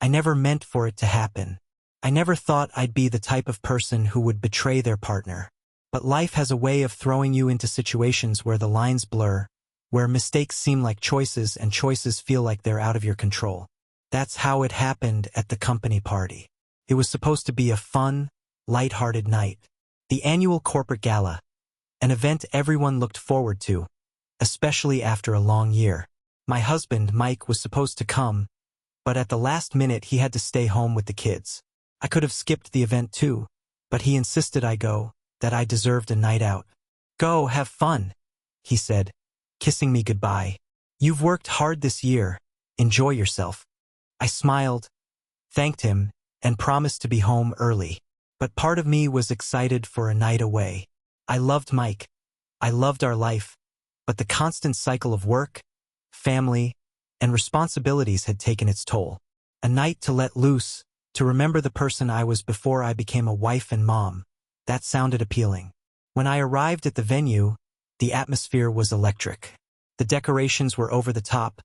I never meant for it to happen. I never thought I'd be the type of person who would betray their partner. But life has a way of throwing you into situations where the lines blur, where mistakes seem like choices and choices feel like they're out of your control. That's how it happened at the company party. It was supposed to be a fun, light-hearted night. The annual corporate gala, an event everyone looked forward to, especially after a long year. My husband, Mike, was supposed to come, but at the last minute he had to stay home with the kids. I could have skipped the event too, but he insisted I go, that I deserved a night out. "Go, have fun," he said, kissing me goodbye. "You've worked hard this year. Enjoy yourself." I smiled, thanked him, and promised to be home early. But part of me was excited for a night away. I loved Mike. I loved our life, but the constant cycle of work, family, and responsibilities had taken its toll. A night to let loose, to remember the person I was before I became a wife and mom. That sounded appealing. When I arrived at the venue, the atmosphere was electric. The decorations were over the top,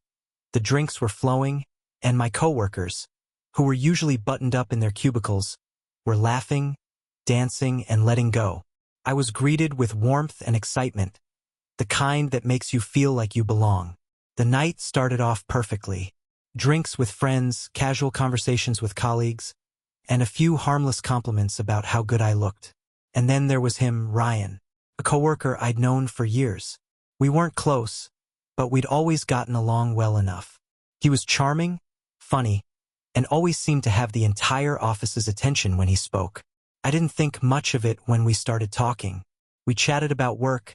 the drinks were flowing, and my coworkers, who were usually buttoned up in their cubicles, were laughing, dancing, and letting go. I was greeted with warmth and excitement, the kind that makes you feel like you belong. The night started off perfectly. Drinks with friends, casual conversations with colleagues, and a few harmless compliments about how good I looked. And then there was him, Ryan, a coworker I'd known for years. We weren't close, but we'd always gotten along well enough. He was charming, funny, and always seemed to have the entire office's attention when he spoke. I didn't think much of it when we started talking. We chatted about work,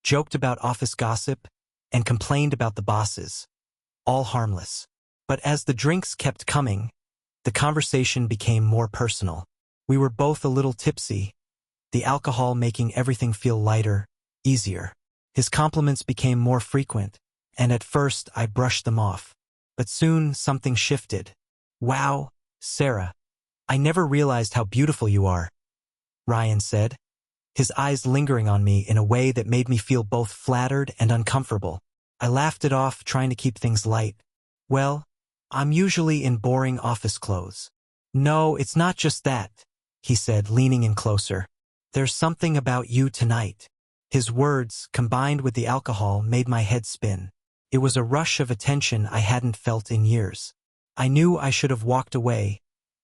joked about office gossip, and complained about the bosses. All harmless. But as the drinks kept coming, the conversation became more personal. We were both a little tipsy, the alcohol making everything feel lighter, easier. His compliments became more frequent, and at first I brushed them off. But soon something shifted. "Wow, Sarah, I never realized how beautiful you are," Ryan said, his eyes lingering on me in a way that made me feel both flattered and uncomfortable. I laughed it off, trying to keep things light. "Well, I'm usually in boring office clothes." "No, it's not just that," he said, leaning in closer. "There's something about you tonight." His words, combined with the alcohol, made my head spin. It was a rush of attention I hadn't felt in years. I knew I should have walked away,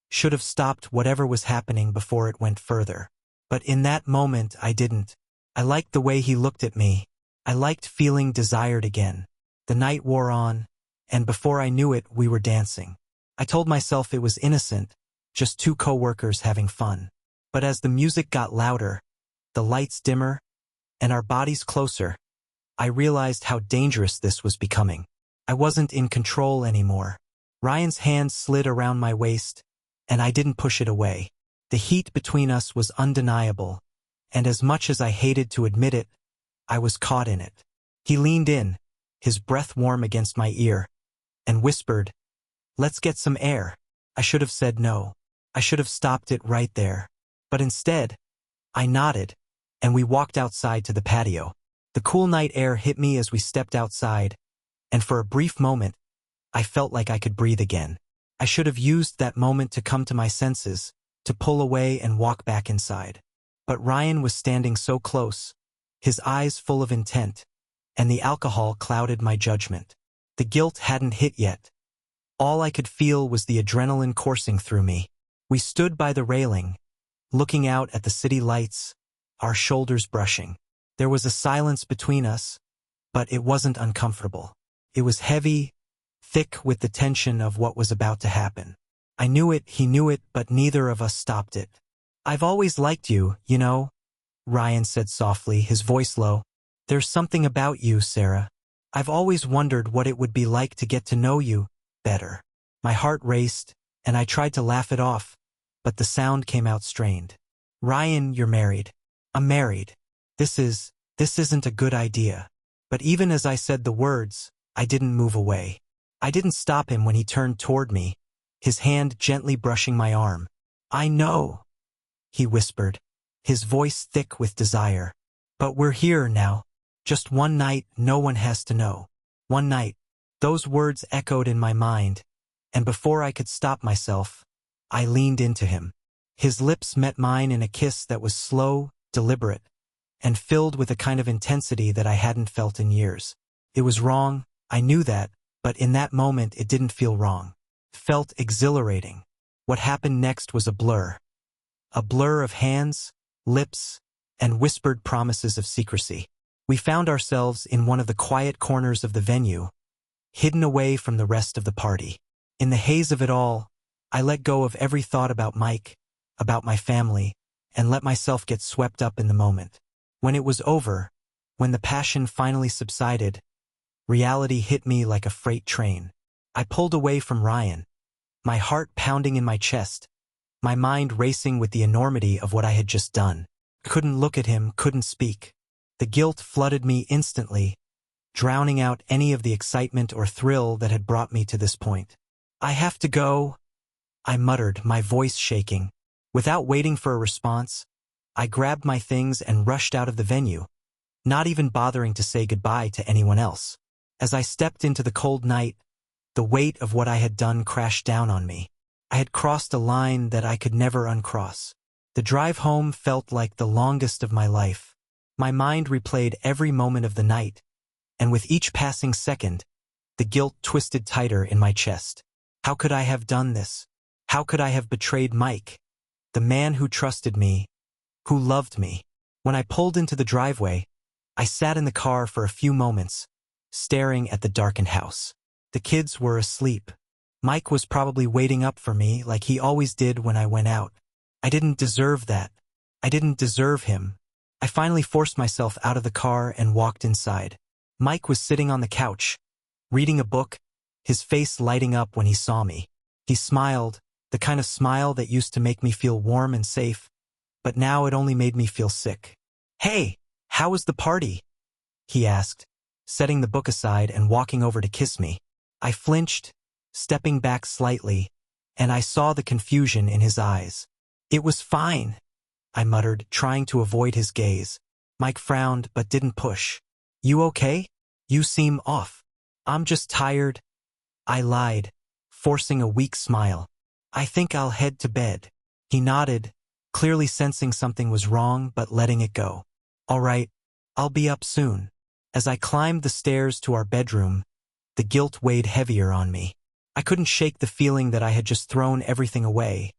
should have stopped whatever was happening before it went further. But in that moment, I didn't. I liked the way he looked at me. I liked feeling desired again. The night wore on, and before I knew it, we were dancing. I told myself it was innocent, just two coworkers having fun. But as the music got louder, the lights dimmer, and our bodies closer, I realized how dangerous this was becoming. I wasn't in control anymore. Ryan's hand slid around my waist, and I didn't push it away. The heat between us was undeniable, and as much as I hated to admit it, I was caught in it. He leaned in, his breath warm against my ear, and whispered, "Let's get some air." I should have said no. I should have stopped it right there. But instead, I nodded, and we walked outside to the patio. The cool night air hit me as we stepped outside, and for a brief moment, I felt like I could breathe again. I should have used that moment to come to my senses, to pull away and walk back inside. But Ryan was standing so close, his eyes full of intent, and the alcohol clouded my judgment. The guilt hadn't hit yet. All I could feel was the adrenaline coursing through me. We stood by the railing, looking out at the city lights, our shoulders brushing. There was a silence between us, but it wasn't uncomfortable. It was heavy, thick with the tension of what was about to happen. I knew it, he knew it, but neither of us stopped it. "I've always liked you, you know," Ryan said softly, his voice low. "There's something about you, Sarah. I've always wondered what it would be like to get to know you better." My heart raced, and I tried to laugh it off, but the sound came out strained. "Ryan, you're married." "I'm married. This isn't a good idea." But even as I said the words, I didn't move away. I didn't stop him when he turned toward me, his hand gently brushing my arm. "I know," he whispered, his voice thick with desire. "But we're here now. Just one night, no one has to know. One night." Those words echoed in my mind, and before I could stop myself, I leaned into him. His lips met mine in a kiss that was slow, deliberate, and filled with a kind of intensity that I hadn't felt in years. It was wrong, I knew that, but in that moment it didn't feel wrong. It felt exhilarating. What happened next was a blur. A blur of hands, lips, and whispered promises of secrecy. We found ourselves in one of the quiet corners of the venue, hidden away from the rest of the party. In the haze of it all, I let go of every thought about Mike, about my family, and let myself get swept up in the moment. When it was over, when the passion finally subsided, reality hit me like a freight train. I pulled away from Ryan, my heart pounding in my chest, my mind racing with the enormity of what I had just done. Couldn't look at him, couldn't speak. The guilt flooded me instantly, drowning out any of the excitement or thrill that had brought me to this point. "I have to go," I muttered, my voice shaking. Without waiting for a response, I grabbed my things and rushed out of the venue, not even bothering to say goodbye to anyone else. As I stepped into the cold night, the weight of what I had done crashed down on me. I had crossed a line that I could never uncross. The drive home felt like the longest of my life. My mind replayed every moment of the night, and with each passing second, the guilt twisted tighter in my chest. How could I have done this? How could I have betrayed Mike, the man who trusted me, who loved me? When I pulled into the driveway, I sat in the car for a few moments, staring at the darkened house. The kids were asleep. Mike was probably waiting up for me like he always did when I went out. I didn't deserve that. I didn't deserve him. I finally forced myself out of the car and walked inside. Mike was sitting on the couch, reading a book, his face lighting up when he saw me. He smiled, the kind of smile that used to make me feel warm and safe, but now it only made me feel sick. "Hey, how was the party?" he asked, setting the book aside and walking over to kiss me. I flinched, stepping back slightly, and I saw the confusion in his eyes. "It was fine," I muttered, trying to avoid his gaze. Mike frowned but didn't push. "You okay? You seem off." "I'm just tired," I lied, forcing a weak smile. "I think I'll head to bed." He nodded, clearly sensing something was wrong but letting it go. "All right, I'll be up soon." As I climbed the stairs to our bedroom, the guilt weighed heavier on me. I couldn't shake the feeling that I had just thrown everything away.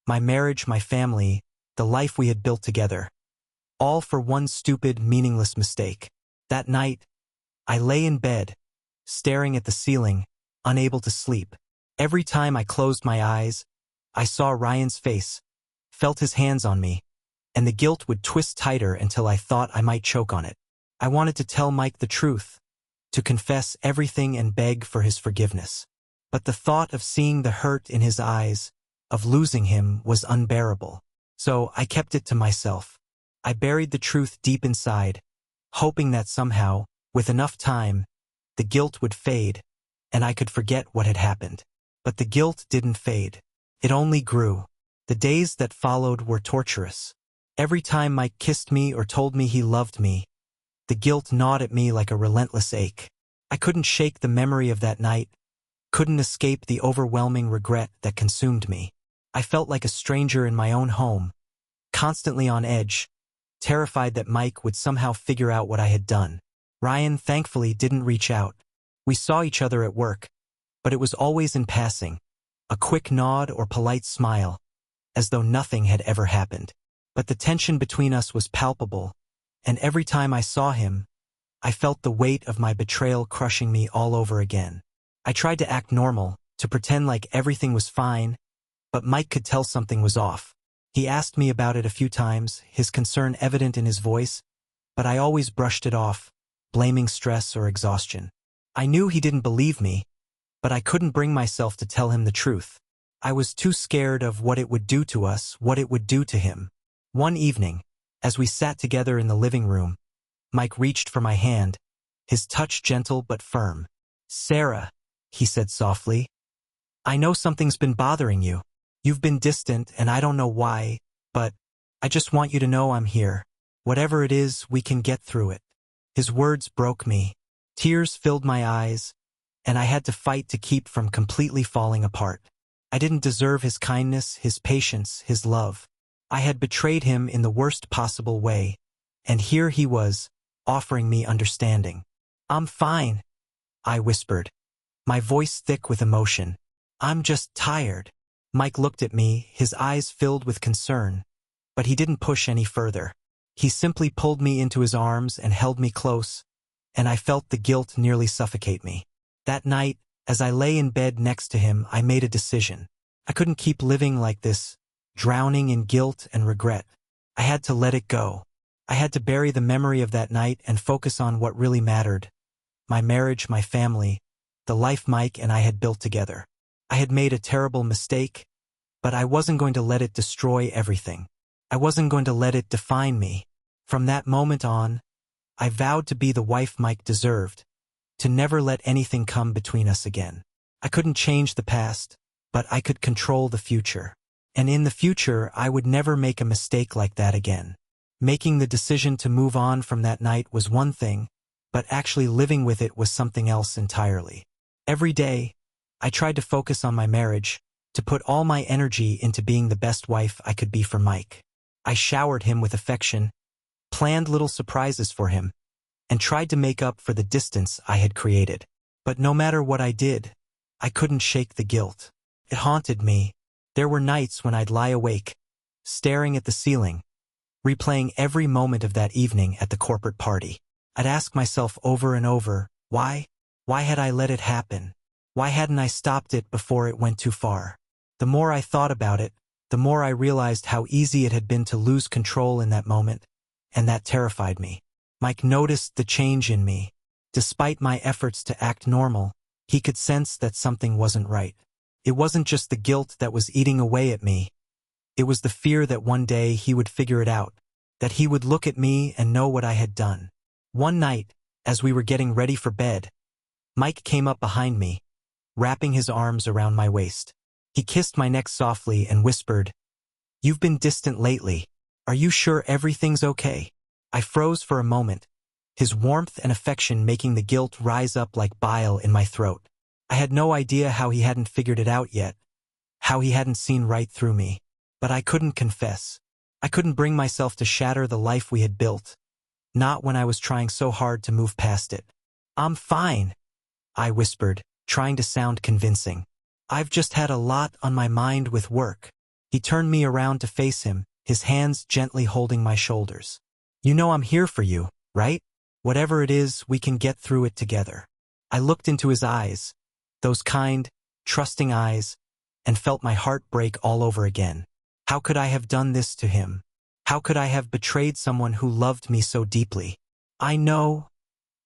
My marriage, my family, the life we had built together. All for one stupid, meaningless mistake. That night, I lay in bed, staring at the ceiling, unable to sleep. Every time I closed my eyes, I saw Ryan's face, felt his hands on me, and the guilt would twist tighter until I thought I might choke on it. I wanted to tell Mike the truth, to confess everything and beg for his forgiveness. But the thought of seeing the hurt in his eyes, of losing him, was unbearable. So I kept it to myself. I buried the truth deep inside, hoping that somehow, with enough time, the guilt would fade, and I could forget what had happened. But the guilt didn't fade. It only grew. The days that followed were torturous. Every time Mike kissed me or told me he loved me, the guilt gnawed at me like a relentless ache. I couldn't shake the memory of that night, couldn't escape the overwhelming regret that consumed me. I felt like a stranger in my own home, constantly on edge, terrified that Mike would somehow figure out what I had done. Ryan, thankfully, didn't reach out. We saw each other at work, but it was always in passing, a quick nod or polite smile, as though nothing had ever happened. But the tension between us was palpable, and every time I saw him, I felt the weight of my betrayal crushing me all over again. I tried to act normal, to pretend like everything was fine, but Mike could tell something was off. He asked me about it a few times, his concern evident in his voice, but I always brushed it off, blaming stress or exhaustion. I knew he didn't believe me, but I couldn't bring myself to tell him the truth. I was too scared of what it would do to us, what it would do to him. One evening, as we sat together in the living room, Mike reached for my hand, his touch gentle but firm. "Sarah," he said softly, "I know something's been bothering you. You've been distant and I don't know why, but I just want you to know I'm here. Whatever it is, we can get through it." His words broke me. Tears filled my eyes, and I had to fight to keep from completely falling apart. I didn't deserve his kindness, his patience, his love. I had betrayed him in the worst possible way, and here he was, offering me understanding. "I'm fine," I whispered, my voice thick with emotion. "I'm just tired." Mike looked at me, his eyes filled with concern, but he didn't push any further. He simply pulled me into his arms and held me close, and I felt the guilt nearly suffocate me. That night, as I lay in bed next to him, I made a decision. I couldn't keep living like this, drowning in guilt and regret. I had to let it go. I had to bury the memory of that night and focus on what really mattered: my marriage, my family, the life Mike and I had built together. I had made a terrible mistake, but I wasn't going to let it destroy everything. I wasn't going to let it define me. From that moment on, I vowed to be the wife Mike deserved, to never let anything come between us again. I couldn't change the past, but I could control the future. And in the future, I would never make a mistake like that again. Making the decision to move on from that night was one thing, but actually living with it was something else entirely. Every day, I tried to focus on my marriage, to put all my energy into being the best wife I could be for Mike. I showered him with affection, planned little surprises for him, and tried to make up for the distance I had created. But no matter what I did, I couldn't shake the guilt. It haunted me. There were nights when I'd lie awake, staring at the ceiling, replaying every moment of that evening at the corporate party. I'd ask myself over and over, why? Why had I let it happen? Why hadn't I stopped it before it went too far? The more I thought about it, the more I realized how easy it had been to lose control in that moment, and that terrified me. Mike noticed the change in me. Despite my efforts to act normal, he could sense that something wasn't right. It wasn't just the guilt that was eating away at me. It was the fear that one day he would figure it out, that he would look at me and know what I had done. One night, as we were getting ready for bed, Mike came up behind me, wrapping his arms around my waist. He kissed my neck softly and whispered, "You've been distant lately. Are you sure everything's okay?" I froze for a moment, his warmth and affection making the guilt rise up like bile in my throat. I had no idea how he hadn't figured it out yet, how he hadn't seen right through me. But I couldn't confess. I couldn't bring myself to shatter the life we had built, not when I was trying so hard to move past it. "I'm fine," I whispered, trying to sound convincing. "I've just had a lot on my mind with work." He turned me around to face him, his hands gently holding my shoulders. "You know I'm here for you, right? Whatever it is, we can get through it together." I looked into his eyes, those kind, trusting eyes, and felt my heart break all over again. How could I have done this to him? How could I have betrayed someone who loved me so deeply? "I know,"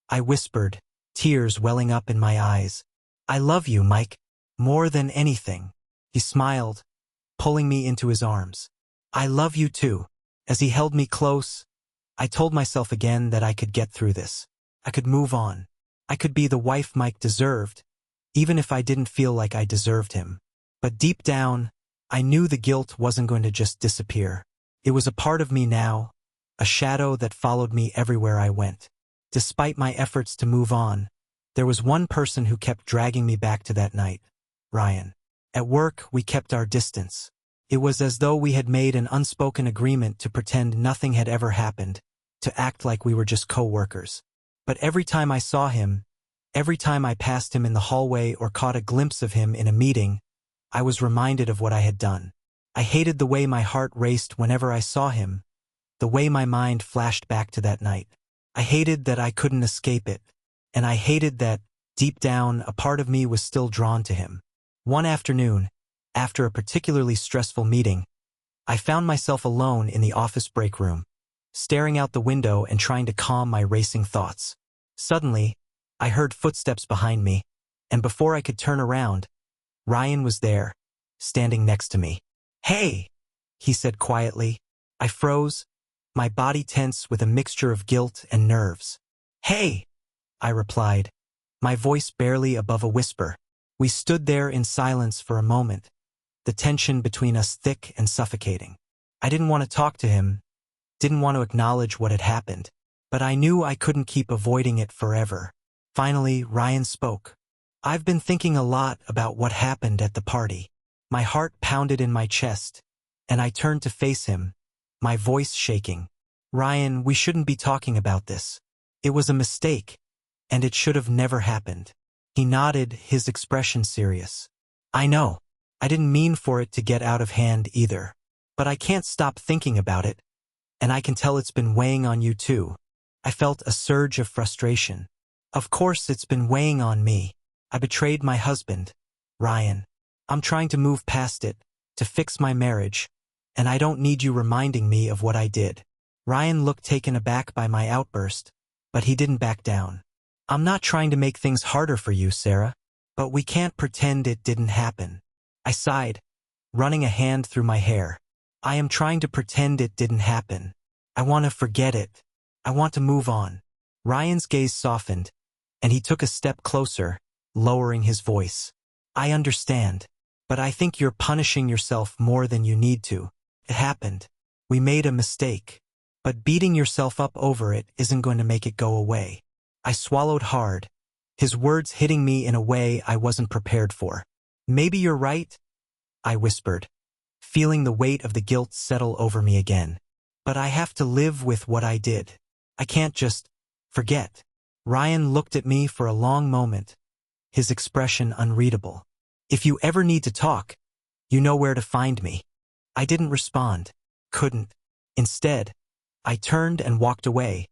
I whispered, tears welling up in my eyes. "I love you, Mike, more than anything." He smiled, pulling me into his arms. "I love you too." As he held me close, I told myself again that I could get through this. I could move on. I could be the wife Mike deserved, even if I didn't feel like I deserved him. But deep down, I knew the guilt wasn't going to just disappear. It was a part of me now, a shadow that followed me everywhere I went. Despite my efforts to move on, there was one person who kept dragging me back to that night: Ryan. At work, we kept our distance. It was as though we had made an unspoken agreement to pretend nothing had ever happened, to act like we were just co-workers. But every time I saw him, every time I passed him in the hallway or caught a glimpse of him in a meeting, I was reminded of what I had done. I hated the way my heart raced whenever I saw him, the way my mind flashed back to that night. I hated that I couldn't escape it, and I hated that, deep down, a part of me was still drawn to him. One afternoon, after a particularly stressful meeting, I found myself alone in the office break room, staring out the window and trying to calm my racing thoughts. Suddenly, I heard footsteps behind me, and before I could turn around, Ryan was there, standing next to me. "Hey," he said quietly. I froze, my body tense with a mixture of guilt and nerves. "Hey," I replied, my voice barely above a whisper. We stood there in silence for a moment, the tension between us thick and suffocating. I didn't want to talk to him, didn't want to acknowledge what had happened, but I knew I couldn't keep avoiding it forever. Finally, Ryan spoke. I've been thinking a lot about what happened at the party. My heart pounded in my chest, and I turned to face him, my voice shaking. Ryan, we shouldn't be talking about this. It was a mistake, and it should have never happened. He nodded, his expression serious. I know. I didn't mean for it to get out of hand either. But I can't stop thinking about it, and I can tell it's been weighing on you too. I felt a surge of frustration. Of course it's been weighing on me. I betrayed my husband, Ryan. I'm trying to move past it, to fix my marriage, and I don't need you reminding me of what I did. Ryan looked taken aback by my outburst, but he didn't back down. I'm not trying to make things harder for you, Sarah, but we can't pretend it didn't happen. I sighed, running a hand through my hair. I am trying to pretend it didn't happen. I want to forget it. I want to move on. Ryan's gaze softened, and he took a step closer, lowering his voice. I understand, but I think you're punishing yourself more than you need to. It happened. We made a mistake. But beating yourself up over it isn't going to make it go away. I swallowed hard, his words hitting me in a way I wasn't prepared for. Maybe you're right, I whispered, feeling the weight of the guilt settle over me again. But I have to live with what I did. I can't just forget. Ryan looked at me for a long moment, his expression unreadable. If you ever need to talk, you know where to find me. I didn't respond, couldn't. Instead, I turned and walked away,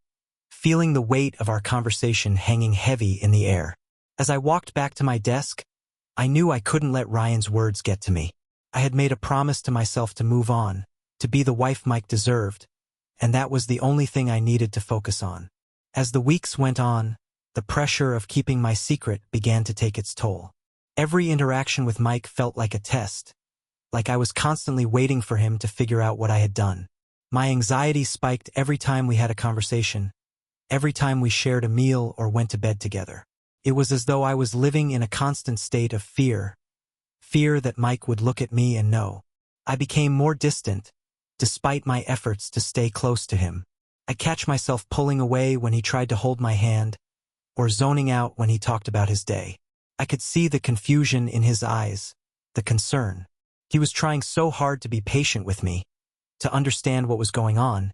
feeling the weight of our conversation hanging heavy in the air. As I walked back to my desk, I knew I couldn't let Ryan's words get to me. I had made a promise to myself to move on, to be the wife Mike deserved, and that was the only thing I needed to focus on. As the weeks went on, the pressure of keeping my secret began to take its toll. Every interaction with Mike felt like a test, like I was constantly waiting for him to figure out what I had done. My anxiety spiked every time we had a conversation, every time we shared a meal or went to bed together. It was as though I was living in a constant state of fear that Mike would look at me and know. I became more distant, despite my efforts to stay close to him. I'd catch myself pulling away when he tried to hold my hand, or zoning out when he talked about his day. I could see the confusion in his eyes, the concern. He was trying so hard to be patient with me, to understand what was going on,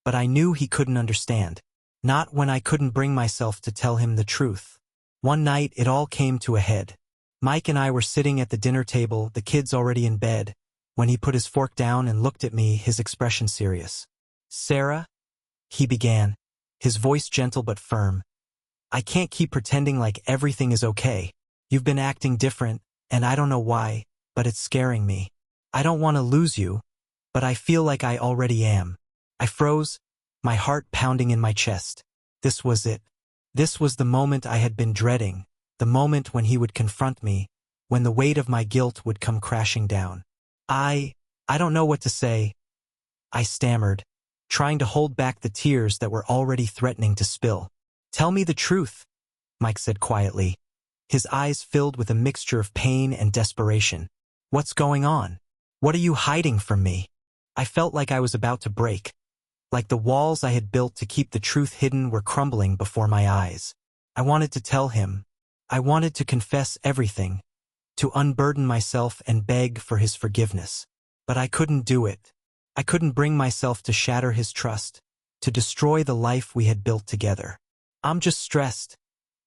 but I knew he couldn't understand. Not when I couldn't bring myself to tell him the truth. One night, it all came to a head. Mike and I were sitting at the dinner table, the kids already in bed, when he put his fork down and looked at me, his expression serious. Sarah, he began, his voice gentle but firm. I can't keep pretending like everything is okay. You've been acting different, and I don't know why, but it's scaring me. I don't want to lose you, but I feel like I already am. I froze, my heart pounding in my chest. This was it. This was the moment I had been dreading, the moment when he would confront me, when the weight of my guilt would come crashing down. I don't know what to say, I stammered, trying to hold back the tears that were already threatening to spill. Tell me the truth, Mike said quietly, his eyes filled with a mixture of pain and desperation. What's going on? What are you hiding from me? I felt like I was about to break, like the walls I had built to keep the truth hidden were crumbling before my eyes. I wanted to tell him. I wanted to confess everything, to unburden myself and beg for his forgiveness. But I couldn't do it. I couldn't bring myself to shatter his trust, to destroy the life we had built together. I'm just stressed,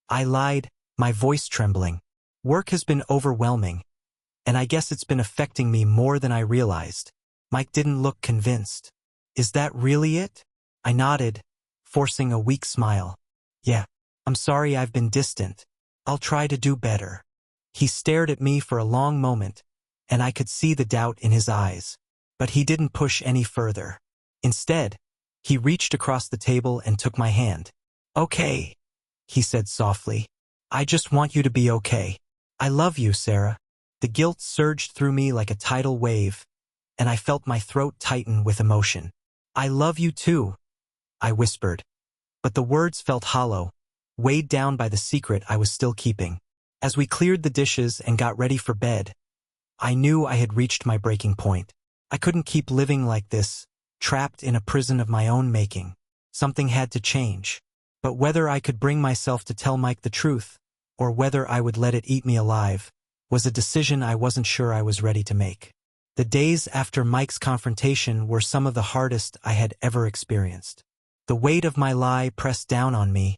I lied, my voice trembling. Work has been overwhelming, and I guess it's been affecting me more than I realized. Mike didn't look convinced. Is that really it? I nodded, forcing a weak smile. Yeah, I'm sorry I've been distant. I'll try to do better. He stared at me for a long moment, and I could see the doubt in his eyes. But he didn't push any further. Instead, he reached across the table and took my hand. Okay, he said softly. I just want you to be okay. I love you, Sarah. The guilt surged through me like a tidal wave, and I felt my throat tighten with emotion. I love you too, I whispered. But the words felt hollow, weighed down by the secret I was still keeping. As we cleared the dishes and got ready for bed, I knew I had reached my breaking point. I couldn't keep living like this, trapped in a prison of my own making. Something had to change. But whether I could bring myself to tell Mike the truth, or whether I would let it eat me alive, was a decision I wasn't sure I was ready to make. The days after Mike's confrontation were some of the hardest I had ever experienced. The weight of my lie pressed down on me,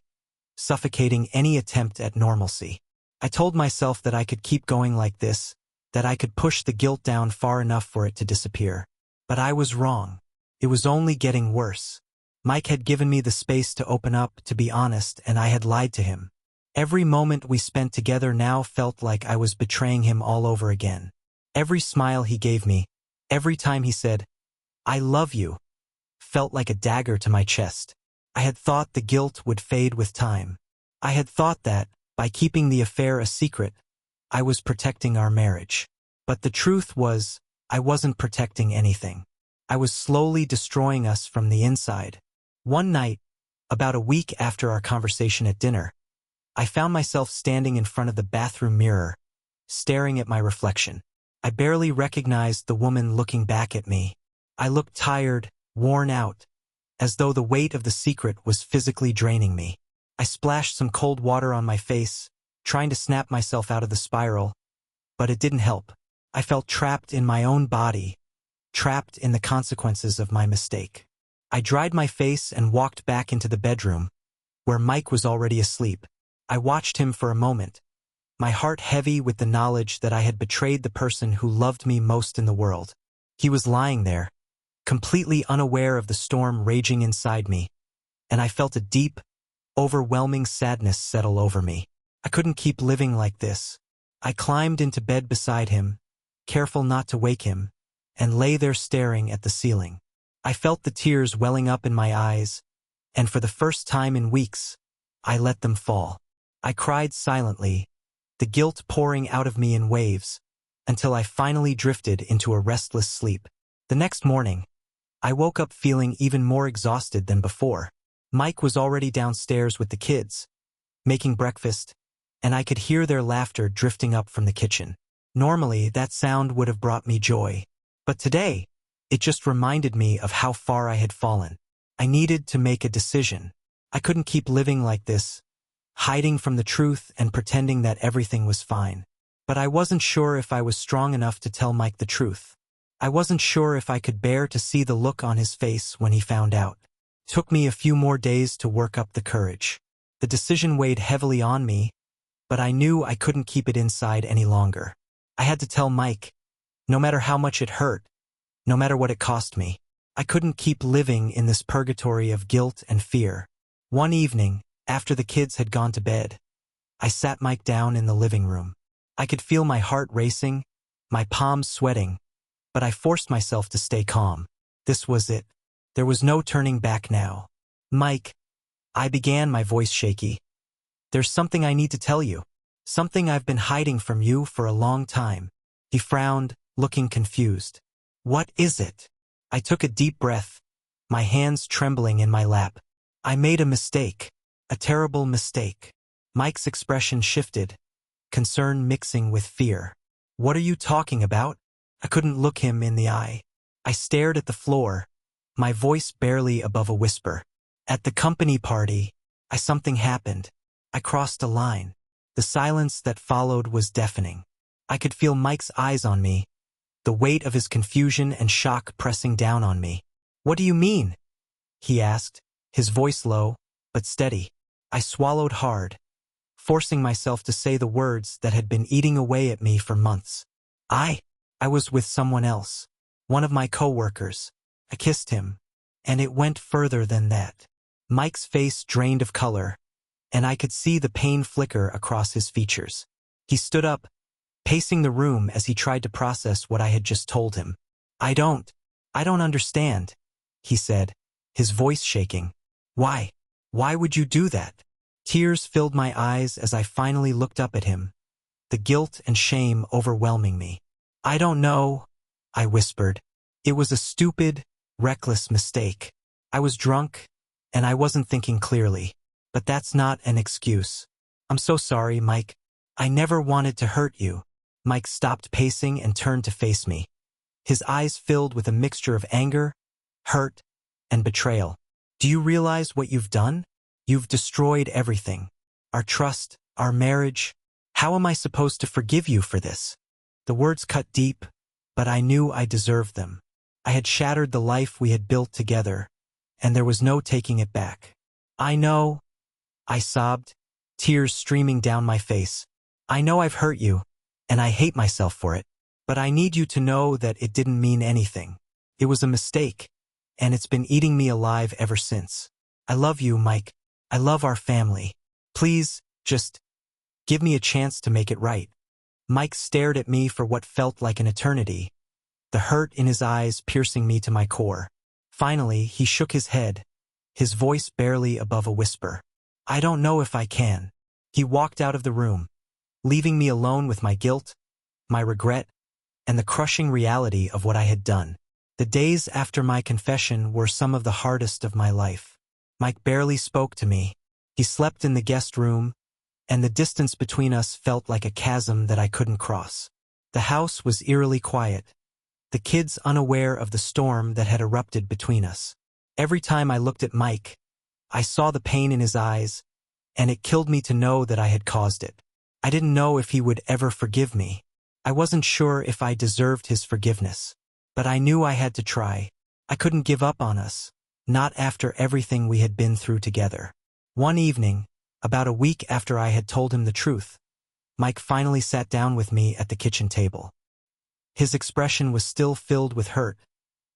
suffocating any attempt at normalcy. I told myself that I could keep going like this, that I could push the guilt down far enough for it to disappear. But I was wrong. It was only getting worse. Mike had given me the space to open up, to be honest, and I had lied to him. Every moment we spent together now felt like I was betraying him all over again. Every smile he gave me, every time he said, "I love you," felt like a dagger to my chest. I had thought the guilt would fade with time. I had thought that, by keeping the affair a secret, I was protecting our marriage. But the truth was, I wasn't protecting anything. I was slowly destroying us from the inside. One night, about a week after our conversation at dinner, I found myself standing in front of the bathroom mirror, staring at my reflection. I barely recognized the woman looking back at me. I looked tired, worn out, as though the weight of the secret was physically draining me. I splashed some cold water on my face, trying to snap myself out of the spiral, but it didn't help. I felt trapped in my own body, trapped in the consequences of my mistake. I dried my face and walked back into the bedroom, where Mike was already asleep. I watched him for a moment, my heart heavy with the knowledge that I had betrayed the person who loved me most in the world. He was lying there, completely unaware of the storm raging inside me, and I felt a deep, overwhelming sadness settle over me. I couldn't keep living like this. I climbed into bed beside him, careful not to wake him, and lay there staring at the ceiling. I felt the tears welling up in my eyes, and for the first time in weeks, I let them fall. I cried silently, the guilt pouring out of me in waves, until I finally drifted into a restless sleep. The next morning, I woke up feeling even more exhausted than before. Mike was already downstairs with the kids, making breakfast, and I could hear their laughter drifting up from the kitchen. Normally, that sound would have brought me joy, but today, it just reminded me of how far I had fallen. I needed to make a decision. I couldn't keep living like this, hiding from the truth and pretending that everything was fine. But I wasn't sure if I was strong enough to tell Mike the truth. I wasn't sure if I could bear to see the look on his face when he found out. It took me a few more days to work up the courage. The decision weighed heavily on me, but I knew I couldn't keep it inside any longer. I had to tell Mike, no matter how much it hurt, no matter what it cost me. I couldn't keep living in this purgatory of guilt and fear. One evening, after the kids had gone to bed, I sat Mike down in the living room. I could feel my heart racing, my palms sweating, but I forced myself to stay calm. This was it. There was no turning back now. "Mike," I began, my voice shaky, "there's something I need to tell you. Something I've been hiding from you for a long time." He frowned, looking confused. "What is it?" I took a deep breath, my hands trembling in my lap. "I made a mistake. A terrible mistake." Mike's expression shifted, concern mixing with fear. "What are you talking about?" I couldn't look him in the eye. I stared at the floor, my voice barely above a whisper. "At the company party, something happened. I crossed a line." The silence that followed was deafening. I could feel Mike's eyes on me, the weight of his confusion and shock pressing down on me. "What do you mean?" he asked, his voice low, but steady. I swallowed hard, forcing myself to say the words that had been eating away at me for months. I was with someone else, one of my coworkers. I kissed him, and it went further than that. Mike's face drained of color, and I could see the pain flicker across his features. He stood up, pacing the room as he tried to process what I had just told him. I don't understand," he said, his voice shaking. Why would you do that?" Tears filled my eyes as I finally looked up at him, the guilt and shame overwhelming me. "I don't know," I whispered. "It was a stupid, reckless mistake. I was drunk, and I wasn't thinking clearly. But that's not an excuse. I'm so sorry, Mike. I never wanted to hurt you." Mike stopped pacing and turned to face me. His eyes filled with a mixture of anger, hurt, and betrayal. "Do you realize what you've done? You've destroyed everything. Our trust, our marriage. How am I supposed to forgive you for this? The words cut deep, but I knew I deserved them. I had shattered the life we had built together, and there was no taking it back. I know, I sobbed, tears streaming down my face. I know I've hurt you, and I hate myself for it, but I need you to know that it didn't mean anything. It was a mistake, and it's been eating me alive ever since. I love you, Mike. I love our family. Please, just give me a chance to make it right. Mike stared at me for what felt like an eternity, the hurt in his eyes piercing me to my core. Finally, he shook his head, his voice barely above a whisper. I don't know if I can. He walked out of the room, leaving me alone with my guilt, my regret, and the crushing reality of what I had done. The days after my confession were some of the hardest of my life. Mike barely spoke to me. He slept in the guest room, and the distance between us felt like a chasm that I couldn't cross. The house was eerily quiet, the kids unaware of the storm that had erupted between us. Every time I looked at Mike, I saw the pain in his eyes, and it killed me to know that I had caused it. I didn't know if he would ever forgive me. I wasn't sure if I deserved his forgiveness, but I knew I had to try. I couldn't give up on us, not after everything we had been through together. One evening, about a week after I had told him the truth, Mike finally sat down with me at the kitchen table. His expression was still filled with hurt,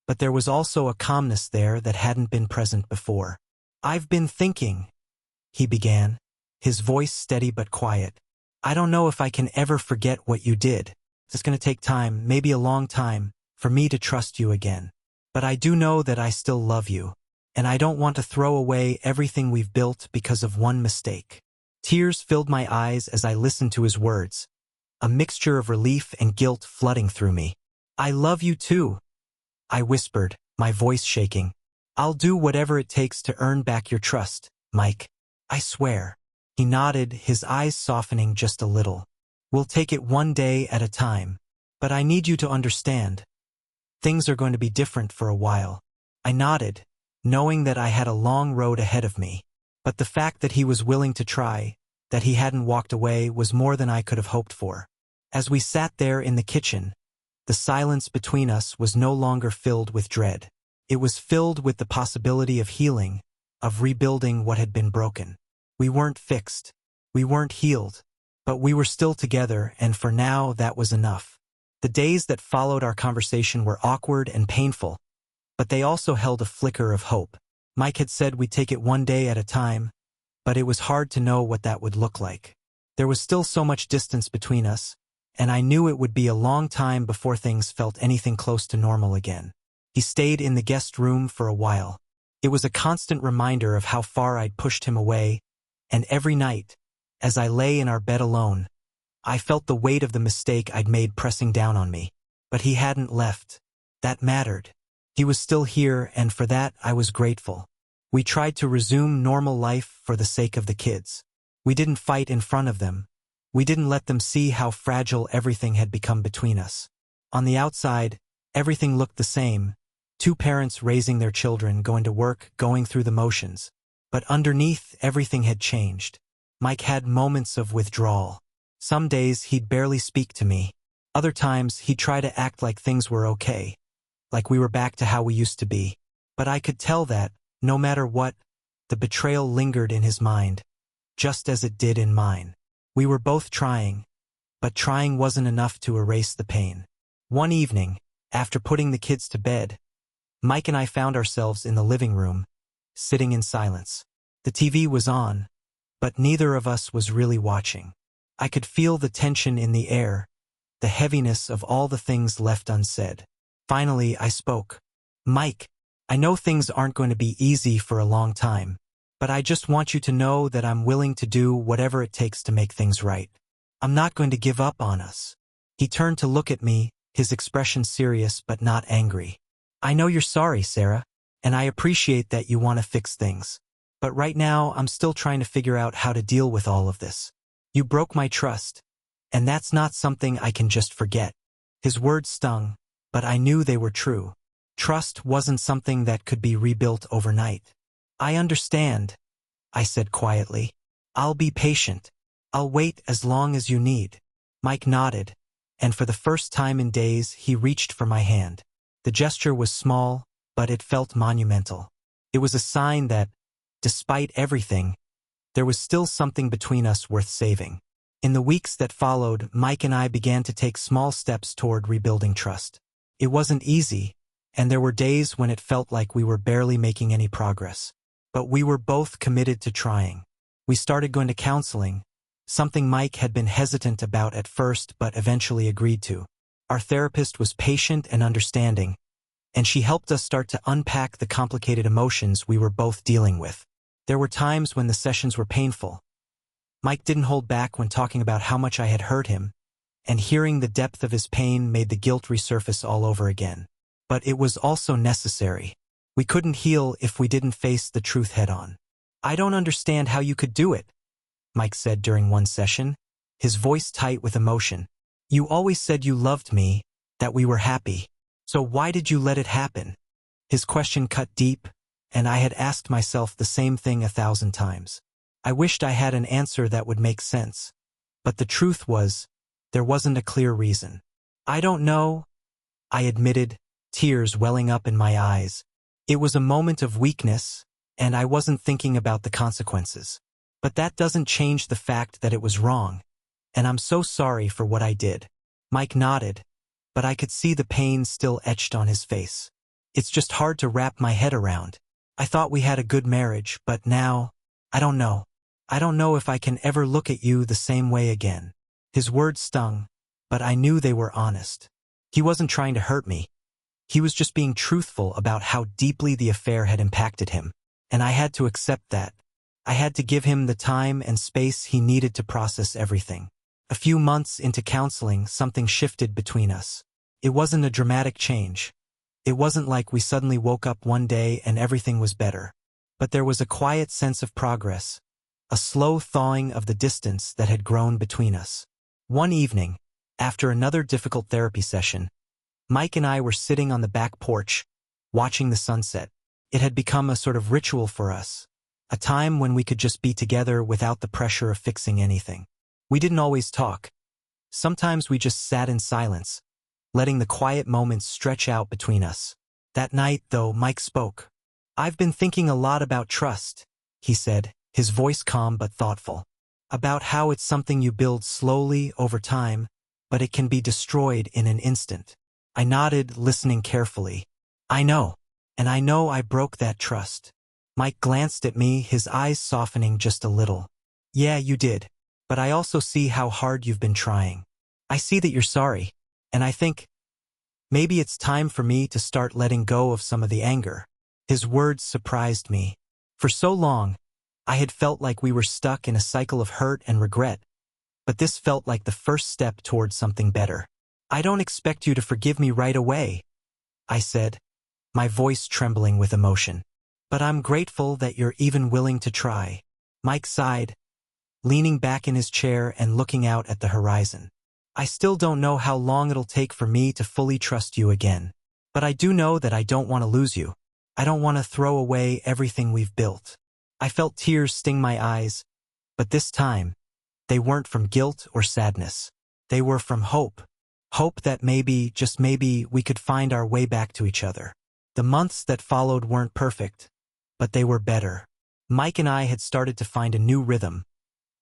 but there was also a calmness there that hadn't been present before. I've been thinking, he began, his voice steady but quiet. I don't know if I can ever forget what you did. It's going to take time, maybe a long time, for me to trust you again. But I do know that I still love you, and I don't want to throw away everything we've built because of one mistake. Tears filled my eyes as I listened to his words, a mixture of relief and guilt flooding through me. I love you too, I whispered, my voice shaking. I'll do whatever it takes to earn back your trust, Mike. I swear. He nodded, his eyes softening just a little. We'll take it one day at a time. But I need you to understand. Things are going to be different for a while. I nodded, knowing that I had a long road ahead of me. But the fact that he was willing to try, that he hadn't walked away, was more than I could have hoped for. As we sat there in the kitchen, the silence between us was no longer filled with dread. It was filled with the possibility of healing, of rebuilding what had been broken. We weren't fixed. We weren't healed. But we were still together, and for now that was enough. The days that followed our conversation were awkward and painful, but they also held a flicker of hope. Mike had said we'd take it one day at a time, but it was hard to know what that would look like. There was still so much distance between us, and I knew it would be a long time before things felt anything close to normal again. He stayed in the guest room for a while. It was a constant reminder of how far I'd pushed him away, and every night, as I lay in our bed alone, I felt the weight of the mistake I'd made pressing down on me. But he hadn't left. That mattered. He was still here, and for that I was grateful. We tried to resume normal life for the sake of the kids. We didn't fight in front of them. We didn't let them see how fragile everything had become between us. On the outside, everything looked the same. Two parents raising their children, going to work, going through the motions. But underneath, everything had changed. Mike had moments of withdrawal. Some days he'd barely speak to me. Other times he'd try to act like things were okay, like we were back to how we used to be. But I could tell that, no matter what, the betrayal lingered in his mind, just as it did in mine. We were both trying, but trying wasn't enough to erase the pain. One evening, after putting the kids to bed, Mike and I found ourselves in the living room, sitting in silence. The TV was on, but neither of us was really watching. I could feel the tension in the air, the heaviness of all the things left unsaid. Finally, I spoke. Mike, I know things aren't going to be easy for a long time, but I just want you to know that I'm willing to do whatever it takes to make things right. I'm not going to give up on us. He turned to look at me, his expression serious but not angry. I know you're sorry, Sarah, and I appreciate that you want to fix things. But right now, I'm still trying to figure out how to deal with all of this. You broke my trust, and that's not something I can just forget. His words stung, but I knew they were true. Trust wasn't something that could be rebuilt overnight. I understand, I said quietly. I'll be patient. I'll wait as long as you need. Mike nodded, and for the first time in days he reached for my hand. The gesture was small, but it felt monumental. It was a sign that, despite everything, there was still something between us worth saving. In the weeks that followed, Mike and I began to take small steps toward rebuilding trust. It wasn't easy, and there were days when it felt like we were barely making any progress. But we were both committed to trying. We started going to counseling, something Mike had been hesitant about at first but eventually agreed to. Our therapist was patient and understanding, and she helped us start to unpack the complicated emotions we were both dealing with. There were times when the sessions were painful. Mike didn't hold back when talking about how much I had hurt him, and hearing the depth of his pain made the guilt resurface all over again. But it was also necessary. We couldn't heal if we didn't face the truth head-on. "I don't understand how you could do it," Mike said during one session, his voice tight with emotion. "You always said you loved me, that we were happy. So why did you let it happen?" His question cut deep, and I had asked myself the same thing 1,000 times. I wished I had an answer that would make sense. But the truth was, there wasn't a clear reason. "I don't know," I admitted, tears welling up in my eyes. It was a moment of weakness, and I wasn't thinking about the consequences. But that doesn't change the fact that it was wrong, and I'm so sorry for what I did. Mike nodded, but I could see the pain still etched on his face. "It's just hard to wrap my head around. I thought we had a good marriage, but now, I don't know. I don't know if I can ever look at you the same way again." His words stung, but I knew they were honest. He wasn't trying to hurt me. He was just being truthful about how deeply the affair had impacted him, and I had to accept that. I had to give him the time and space he needed to process everything. A few months into counseling, something shifted between us. It wasn't a dramatic change. It wasn't like we suddenly woke up one day and everything was better. But there was a quiet sense of progress, a slow thawing of the distance that had grown between us. One evening, after another difficult therapy session, Mike and I were sitting on the back porch, watching the sunset. It had become a sort of ritual for us, a time when we could just be together without the pressure of fixing anything. We didn't always talk. Sometimes we just sat in silence, letting the quiet moments stretch out between us. That night, though, Mike spoke. "I've been thinking a lot about trust," he said, his voice calm but thoughtful. "About how it's something you build slowly over time, but it can be destroyed in an instant." I nodded, listening carefully. "I know. And I know I broke that trust." Mike glanced at me, his eyes softening just a little. "Yeah, you did. But I also see how hard you've been trying. I see that you're sorry. And I think maybe it's time for me to start letting go of some of the anger." His words surprised me. For so long, I had felt like we were stuck in a cycle of hurt and regret, but this felt like the first step toward something better. "I don't expect you to forgive me right away," I said, my voice trembling with emotion. "But I'm grateful that you're even willing to try." Mike sighed, leaning back in his chair and looking out at the horizon. "I still don't know how long it'll take for me to fully trust you again. But I do know that I don't want to lose you. I don't want to throw away everything we've built." I felt tears sting my eyes, but this time, they weren't from guilt or sadness. They were from hope. Hope that maybe, just maybe, we could find our way back to each other. The months that followed weren't perfect, but they were better. Mike and I had started to find a new rhythm,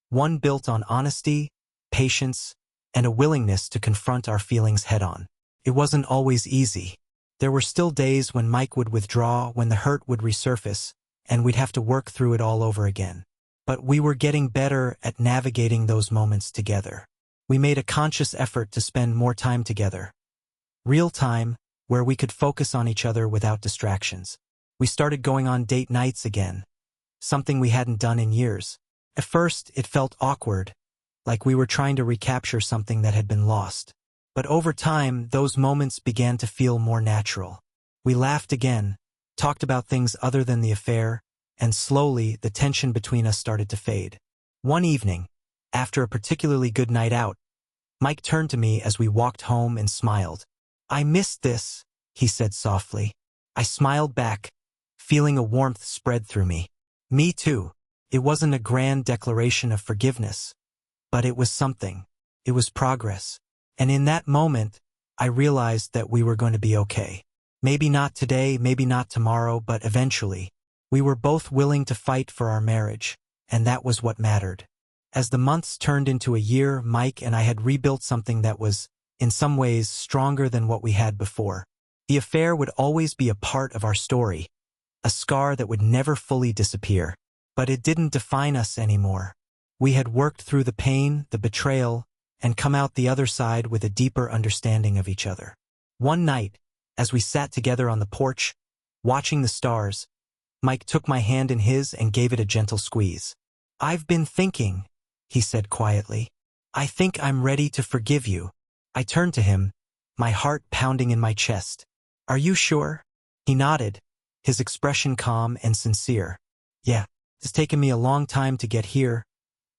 one built on honesty, patience, and a willingness to confront our feelings head-on. It wasn't always easy. There were still days when Mike would withdraw, when the hurt would resurface, and we'd have to work through it all over again. But we were getting better at navigating those moments together. We made a conscious effort to spend more time together. Real time, where we could focus on each other without distractions. We started going on date nights again, something we hadn't done in years. At first, it felt awkward, like we were trying to recapture something that had been lost. But over time, those moments began to feel more natural. We laughed again, talked about things other than the affair, and slowly, the tension between us started to fade. One evening, after a particularly good night out, Mike turned to me as we walked home and smiled. "I missed this," he said softly. I smiled back, feeling a warmth spread through me. "Me too." It wasn't a grand declaration of forgiveness, But it was something. It was progress. And in that moment, I realized that we were going to be okay. Maybe not today, maybe not tomorrow, but eventually. We were both willing to fight for our marriage, and that was what mattered. As the months turned into a year, Mike and I had rebuilt something that was, in some ways, stronger than what we had before. The affair would always be a part of our story, a scar that would never fully disappear. But it didn't define us anymore. We had worked through the pain, the betrayal, and come out the other side with a deeper understanding of each other. One night, as we sat together on the porch, watching the stars, Mike took my hand in his and gave it a gentle squeeze. "I've been thinking," he said quietly. "I think I'm ready to forgive you." I turned to him, my heart pounding in my chest. "Are you sure?" He nodded, his expression calm and sincere. "Yeah, it's taken me a long time to get here,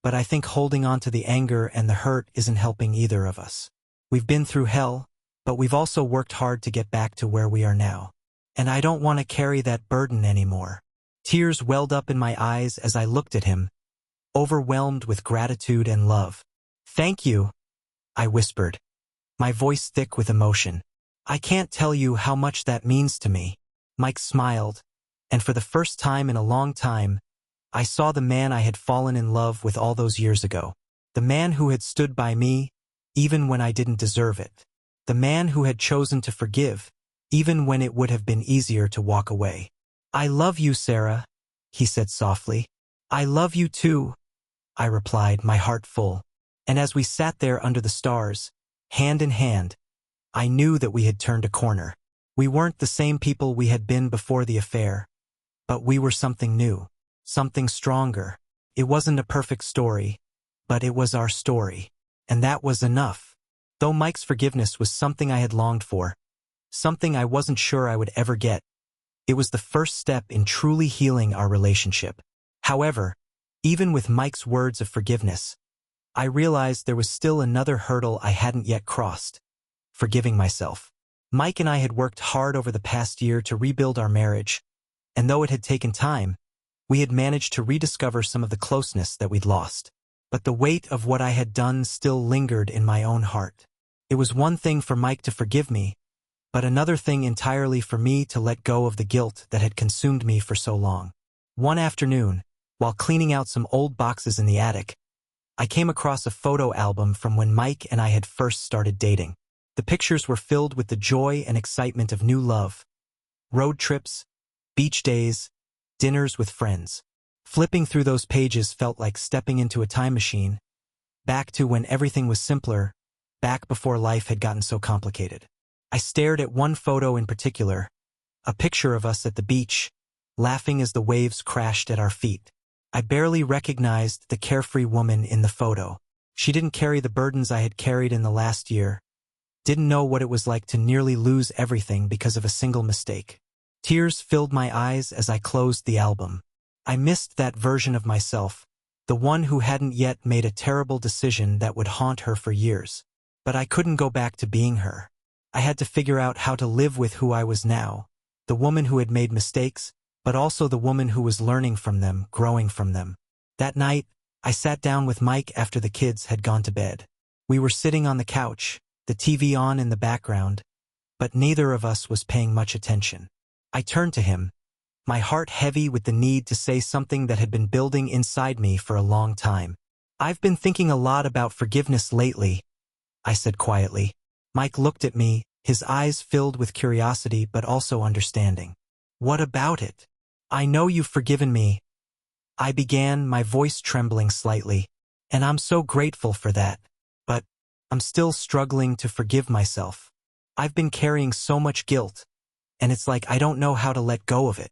but I think holding on to the anger and the hurt isn't helping either of us. We've been through hell, but we've also worked hard to get back to where we are now. And I don't want to carry that burden anymore." Tears welled up in my eyes as I looked at him, overwhelmed with gratitude and love. "Thank you," I whispered, my voice thick with emotion. "I can't tell you how much that means to me." Mike smiled, and for the first time in a long time, I saw the man I had fallen in love with all those years ago. The man who had stood by me, even when I didn't deserve it. The man who had chosen to forgive, even when it would have been easier to walk away. "I love you, Sarah," he said softly. "I love you too," I replied, my heart full. And as we sat there under the stars, hand in hand, I knew that we had turned a corner. We weren't the same people we had been before the affair, but we were something new, something stronger. It wasn't a perfect story, but it was our story. And that was enough. Though Mike's forgiveness was something I had longed for, something I wasn't sure I would ever get, it was the first step in truly healing our relationship. However, even with Mike's words of forgiveness, I realized there was still another hurdle I hadn't yet crossed: forgiving myself. Mike and I had worked hard over the past year to rebuild our marriage, and though it had taken time, we had managed to rediscover some of the closeness that we'd lost. But the weight of what I had done still lingered in my own heart. It was one thing for Mike to forgive me, but another thing entirely for me to let go of the guilt that had consumed me for so long. One afternoon, while cleaning out some old boxes in the attic, I came across a photo album from when Mike and I had first started dating. The pictures were filled with the joy and excitement of new love. Road trips, beach days, dinners with friends. Flipping through those pages felt like stepping into a time machine, back to when everything was simpler, back before life had gotten so complicated. I stared at one photo in particular, a picture of us at the beach, laughing as the waves crashed at our feet. I barely recognized the carefree woman in the photo. She didn't carry the burdens I had carried in the last year, didn't know what it was like to nearly lose everything because of a single mistake. Tears filled my eyes as I closed the album. I missed that version of myself, the one who hadn't yet made a terrible decision that would haunt her for years. But I couldn't go back to being her. I had to figure out how to live with who I was now, the woman who had made mistakes, but also the woman who was learning from them, growing from them. That night, I sat down with Mike after the kids had gone to bed. We were sitting on the couch, the TV on in the background, but neither of us was paying much attention. I turned to him, my heart heavy with the need to say something that had been building inside me for a long time. "I've been thinking a lot about forgiveness lately," I said quietly. Mike looked at me, his eyes filled with curiosity but also understanding. "What about it?" "I know you've forgiven me," I began, my voice trembling slightly, "and I'm so grateful for that. But I'm still struggling to forgive myself. I've been carrying so much guilt, and it's like I don't know how to let go of it."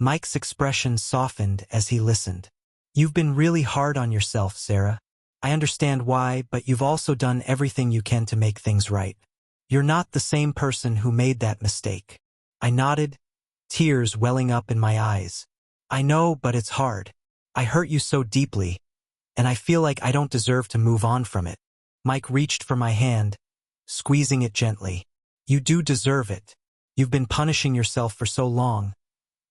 Mike's expression softened as he listened. "You've been really hard on yourself, Sarah. I understand why, but you've also done everything you can to make things right. You're not the same person who made that mistake." I nodded, tears welling up in my eyes. "I know, but it's hard. I hurt you so deeply, and I feel like I don't deserve to move on from it." Mike reached for my hand, squeezing it gently. "You do deserve it. You've been punishing yourself for so long,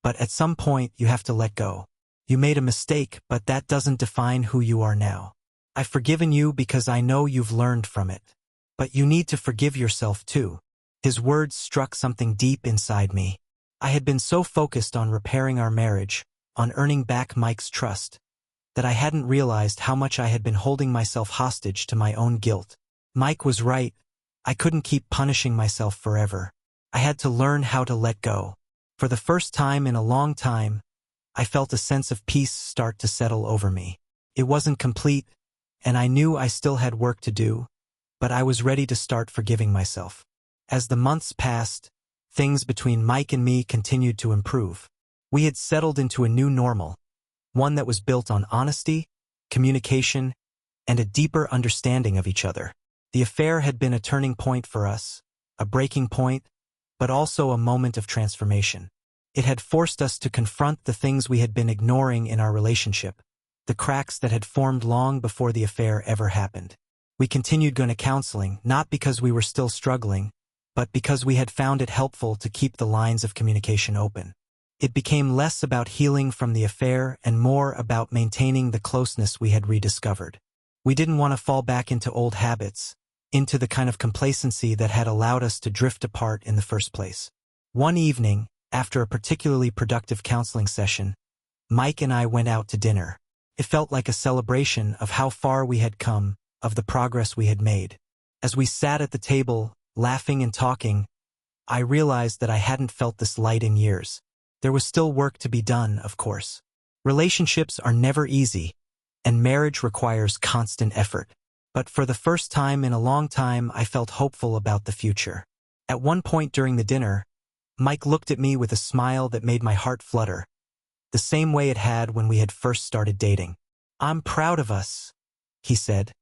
but at some point you have to let go. You made a mistake, but that doesn't define who you are now." I've forgiven you because I know you've learned from it. But you need to forgive yourself too. His words struck something deep inside me. I had been so focused on repairing our marriage, on earning back Mike's trust, that I hadn't realized how much I had been holding myself hostage to my own guilt. Mike was right. I couldn't keep punishing myself forever. I had to learn how to let go. For the first time in a long time, I felt a sense of peace start to settle over me. It wasn't complete, and I knew I still had work to do, but I was ready to start forgiving myself. As the months passed, things between Mike and me continued to improve. We had settled into a new normal, one that was built on honesty, communication, and a deeper understanding of each other. The affair had been a turning point for us, a breaking point, but also a moment of transformation. It had forced us to confront the things we had been ignoring in our relationship, the cracks that had formed long before the affair ever happened. We continued going to counseling, not because we were still struggling, but because we had found it helpful to keep the lines of communication open. It became less about healing from the affair and more about maintaining the closeness we had rediscovered. We didn't want to fall back into old habits, into the kind of complacency that had allowed us to drift apart in the first place. One evening, after a particularly productive counseling session, Mike and I went out to dinner. It felt like a celebration of how far we had come, of the progress we had made. As we sat at the table, laughing and talking, I realized that I hadn't felt this light in years. There was still work to be done, of course. Relationships are never easy, and marriage requires constant effort. But for the first time in a long time, I felt hopeful about the future. At one point during the dinner, Mike looked at me with a smile that made my heart flutter, the same way it had when we had first started dating. "I'm proud of us," he said,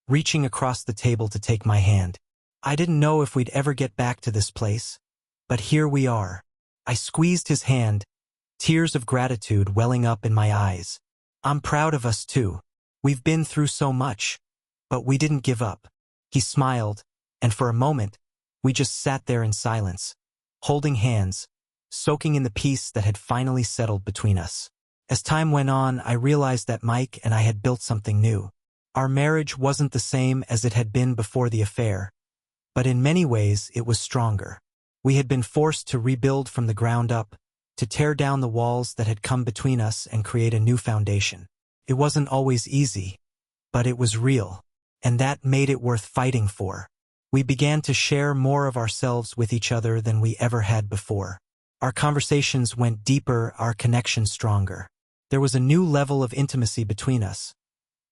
reaching across the table to take my hand. I didn't know if we'd ever get back to this place, but here we are. I squeezed his hand, tears of gratitude welling up in my eyes. "I'm proud of us too. We've been through so much, but we didn't give up." He smiled, and for a moment, we just sat there in silence, holding hands, soaking in the peace that had finally settled between us. As time went on, I realized that Mike and I had built something new. Our marriage wasn't the same as it had been before the affair, but in many ways it was stronger. We had been forced to rebuild from the ground up, to tear down the walls that had come between us and create a new foundation. It wasn't always easy, but it was real, and that made it worth fighting for. We began to share more of ourselves with each other than we ever had before. Our conversations went deeper, our connection stronger. There was a new level of intimacy between us,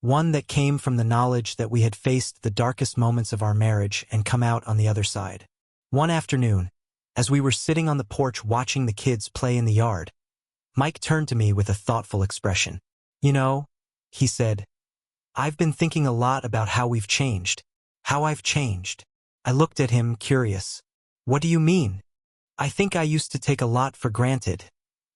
one that came from the knowledge that we had faced the darkest moments of our marriage and come out on the other side. One afternoon, as we were sitting on the porch watching the kids play in the yard, Mike turned to me with a thoughtful expression. "You know," he said, "I've been thinking a lot about how we've changed, how I've changed." I looked at him, curious. "What do you mean?" "I think I used to take a lot for granted,"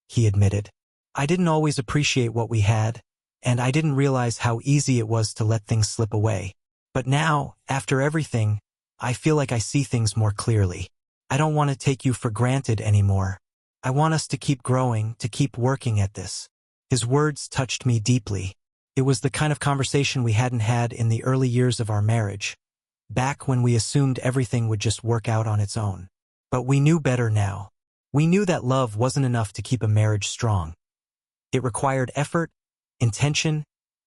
he admitted. "I didn't always appreciate what we had, and I didn't realize how easy it was to let things slip away. But now, after everything, I feel like I see things more clearly. I don't want to take you for granted anymore. I want us to keep growing, to keep working at this." His words touched me deeply. It was the kind of conversation we hadn't had in the early years of our marriage, back when we assumed everything would just work out on its own. But we knew better now. We knew that love wasn't enough to keep a marriage strong. It required effort, intention,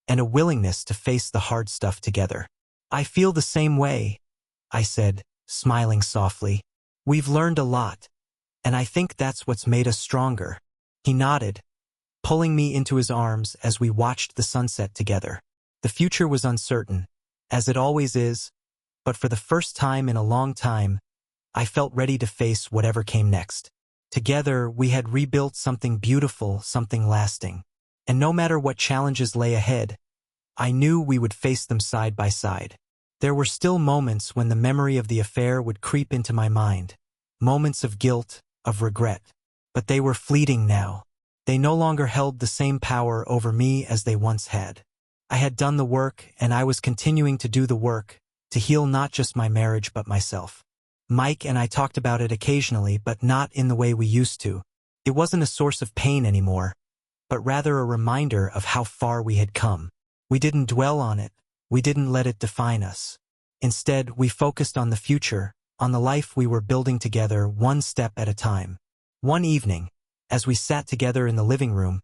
and a willingness to face the hard stuff together. "I feel the same way," I said, smiling softly. "We've learned a lot, and I think that's what's made us stronger." He nodded, pulling me into his arms as we watched the sunset together. The future was uncertain, as it always is, but for the first time in a long time, I felt ready to face whatever came next. Together, we had rebuilt something beautiful, something lasting. And no matter what challenges lay ahead, I knew we would face them side by side. There were still moments when the memory of the affair would creep into my mind, moments of guilt, of regret. But they were fleeting now. They no longer held the same power over me as they once had. I had done the work, and I was continuing to do the work, to heal not just my marriage but myself. Mike and I talked about it occasionally, but not in the way we used to. It wasn't a source of pain anymore, but rather a reminder of how far we had come. We didn't dwell on it, We didn't let it define us. Instead, we focused on the future, on the life we were building together one step at a time. One evening, as we sat together in the living room,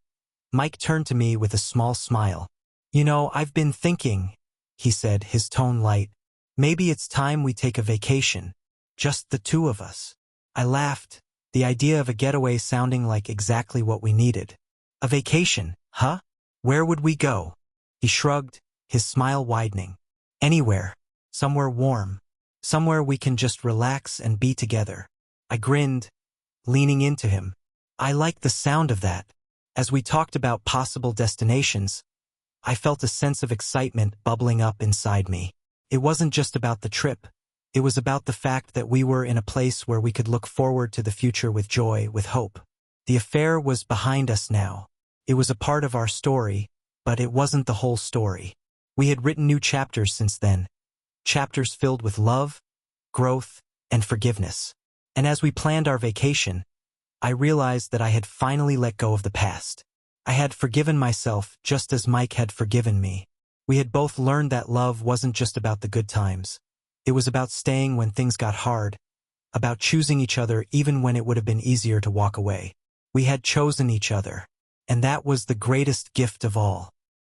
Mike turned to me with a small smile. "You know, I've been thinking," he said, his tone light. "Maybe it's time we take a vacation. Just the two of us." I laughed, the idea of a getaway sounding like exactly what we needed. "A vacation, huh? Where would we go?" He shrugged, his smile widening. "Anywhere. Somewhere warm. Somewhere we can just relax and be together." I grinned, leaning into him. "I like the sound of that." As we talked about possible destinations, I felt a sense of excitement bubbling up inside me. It wasn't just about the trip. It was about the fact that we were in a place where we could look forward to the future with joy, with hope. The affair was behind us now. It was a part of our story, but it wasn't the whole story. We had written new chapters since then. Chapters filled with love, growth, and forgiveness. And as we planned our vacation, I realized that I had finally let go of the past. I had forgiven myself just as Mike had forgiven me. We had both learned that love wasn't just about the good times. It was about staying when things got hard, about choosing each other even when it would have been easier to walk away. We had chosen each other, and that was the greatest gift of all.